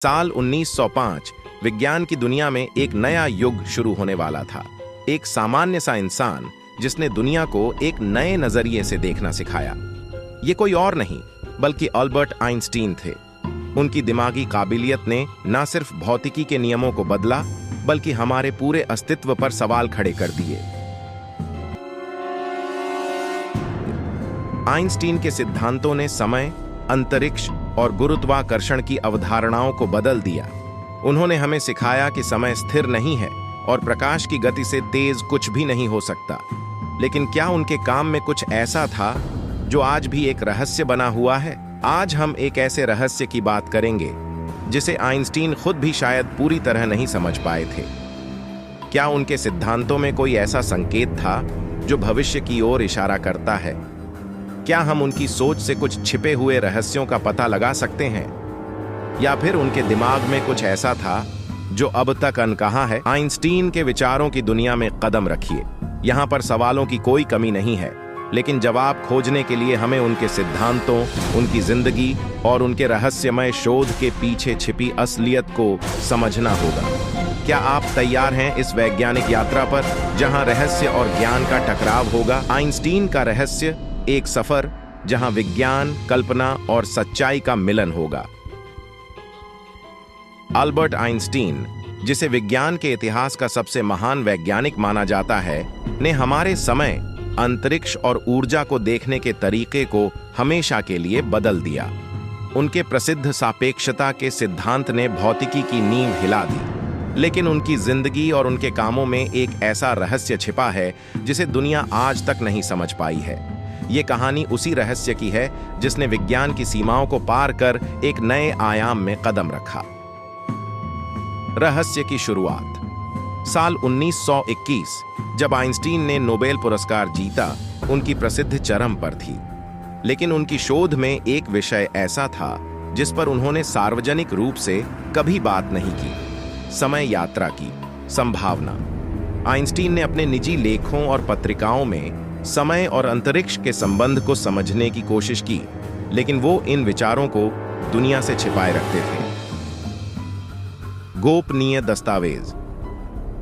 साल 1905 विज्ञान की दुनिया में एक नया युग शुरू होने वाला था। एक सामान्य सा इंसान जिसने दुनिया को एक नए नजरिए से देखना सिखाया। ये कोई और नहीं बल्कि अल्बर्ट आइंस्टीन थे। उनकी दिमागी काबिलियत ने न सिर्फ भौतिकी के नियमों को बदला बल्कि हमारे पूरे अस्तित्व पर सवाल खड़े कर दिए। आइंस्टीन के सिद्धांतों ने समय, अंतरिक्ष और गुरुत्वाकर्षण की अवधारणाओं को बदल दिया। उन्होंने हमें सिखाया कि समय स्थिर नहीं है और प्रकाश की गति से तेज कुछ भी नहीं हो सकता। लेकिन क्या उनके काम में कुछ ऐसा था जो आज भी एक रहस्य बना हुआ है? आज हम एक ऐसे रहस्य की बात करेंगे जिसे आइंस्टीन खुद भी शायद पूरी तरह नहीं समझ पाए थे। क्या उनके सिद्धांतों में कोई ऐसा संकेत था जो भविष्य की ओर इशारा करता है? क्या हम उनकी सोच से कुछ छिपे हुए रहस्यों का पता लगा सकते हैं? या फिर उनके दिमाग में कुछ ऐसा था जो अब तक अनकहा है? आइंस्टीन के विचारों की दुनिया में कदम रखिए। यहाँ पर सवालों की कोई कमी नहीं है, लेकिन जवाब खोजने के लिए हमें उनके सिद्धांतों, उनकी जिंदगी और उनके रहस्यमय शोध के पीछे छिपी असलियत को समझना होगा। क्या आप तैयार हैं इस वैज्ञानिक यात्रा पर जहां रहस्य और ज्ञान का टकराव होगा? आइंस्टीन का रहस्य, एक सफर जहां विज्ञान, कल्पना और सच्चाई का मिलन होगा। अल्बर्ट आइंस्टीन, जिसे विज्ञान के इतिहास का सबसे महान वैज्ञानिक माना जाता है, ने हमारे समय, अंतरिक्ष और ऊर्जा को देखने के तरीके को हमेशा के लिए बदल दिया। उनके प्रसिद्ध सापेक्षता के सिद्धांत ने भौतिकी की नींव हिला दी, लेकिन उनकी जिंदगी और उनके कामों में एक ऐसा रहस्य छिपा है जिसे दुनिया आज तक नहीं समझ पाई है। ये कहानी उसी रहस्य की है जिसने विज्ञान की सीमाओं को पार कर एक नए आयाम में कदम रखा। रहस्य की शुरुआत साल 1921, जब आइंस्टीन ने नोबेल पुरस्कार जीता, उनकी प्रसिद्धि चरम पर थी। लेकिन उनकी शोध में एक विषय ऐसा था जिस पर उन्होंने सार्वजनिक रूप से कभी बात नहीं की: समय यात्रा की संभावना। आइंस्टीन ने अपने निजी लेखों और पत्रिकाओं में समय और अंतरिक्ष के संबंध को समझने की कोशिश की, लेकिन वो इन विचारों को दुनिया से छिपाए रखते थे। गोपनीय दस्तावेज।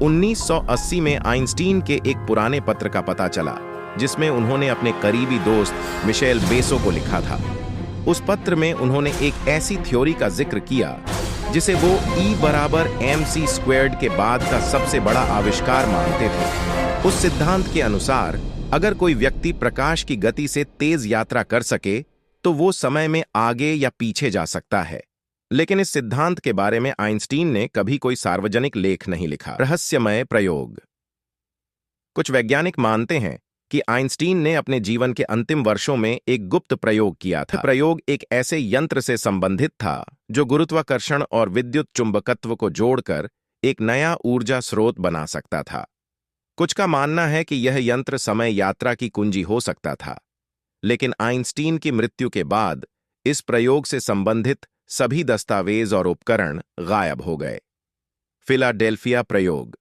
1980 में आइंस्टीन के एक पुराने पत्र का पता चला जिसमें उन्होंने अपने करीबी दोस्त मिशेल बेसो को लिखा था। उस पत्र में उन्होंने एक ऐसी थ्योरी का जिक्र किया जिसे वो E = mc² के बाद का सबसे बड़ा आविष्कार मानते थे। उस सिद्धांत के अनुसार अगर कोई व्यक्ति प्रकाश की गति से तेज यात्रा कर सके तो वो समय में आगे या पीछे जा सकता है। लेकिन इस सिद्धांत के बारे में आइंस्टीन ने कभी कोई सार्वजनिक लेख नहीं लिखा। रहस्यमय प्रयोग। कुछ वैज्ञानिक मानते हैं कि आइंस्टीन ने अपने जीवन के अंतिम वर्षों में एक गुप्त प्रयोग किया था। प्रयोग एक ऐसे यंत्र से संबंधित था जो गुरुत्वाकर्षण और विद्युत चुंबकत्व को जोड़कर एक नया ऊर्जा स्रोत बना सकता था। कुछ का मानना है कि यह यंत्र समय यात्रा की कुंजी हो सकता था, लेकिन आइंस्टीन की मृत्यु के बाद इस प्रयोग से संबंधित सभी दस्तावेज और उपकरण गायब हो गए। फिलाडेल्फिया प्रयोग।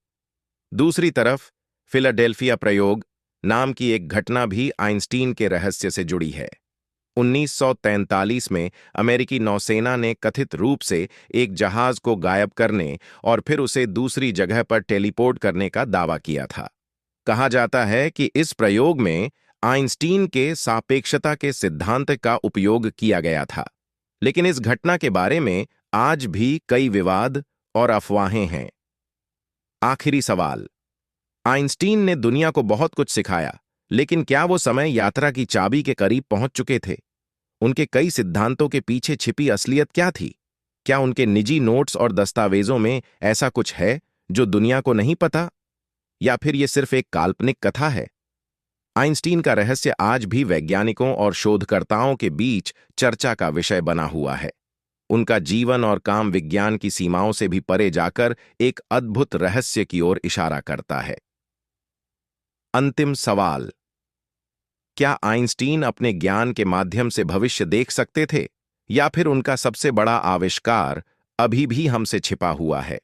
दूसरी तरफ फिलाडेल्फिया प्रयोग नाम की एक घटना भी आइंस्टीन के रहस्य से जुड़ी है। 1943 में अमेरिकी नौसेना ने कथित रूप से एक जहाज को गायब करने और फिर उसे दूसरी जगह पर टेलीपोर्ट करने का दावा किया था। कहा जाता है कि इस प्रयोग में आइंस्टीन के सापेक्षता के सिद्धांत का उपयोग किया गया था, लेकिन इस घटना के बारे में आज भी कई विवाद और अफवाहें हैं। आखिरी सवाल। आइंस्टीन ने दुनिया को बहुत कुछ सिखाया, लेकिन क्या वो समय यात्रा की चाबी के करीब पहुंच चुके थे? उनके कई सिद्धांतों के पीछे छिपी असलियत क्या थी? क्या उनके निजी नोट्स और दस्तावेजों में ऐसा कुछ है जो दुनिया को नहीं पता? या फिर ये सिर्फ एक काल्पनिक कथा है? आइंस्टीन का रहस्य आज भी वैज्ञानिकों और शोधकर्ताओं के बीच चर्चा का विषय बना हुआ है। उनका जीवन और काम विज्ञान की सीमाओं से भी परे जाकर एक अद्भुत रहस्य की ओर इशारा करता है। अंतिम सवाल। क्या आइंस्टीन अपने ज्ञान के माध्यम से भविष्य देख सकते थे, या फिर उनका सबसे बड़ा आविष्कार अभी भी हमसे छिपा हुआ है?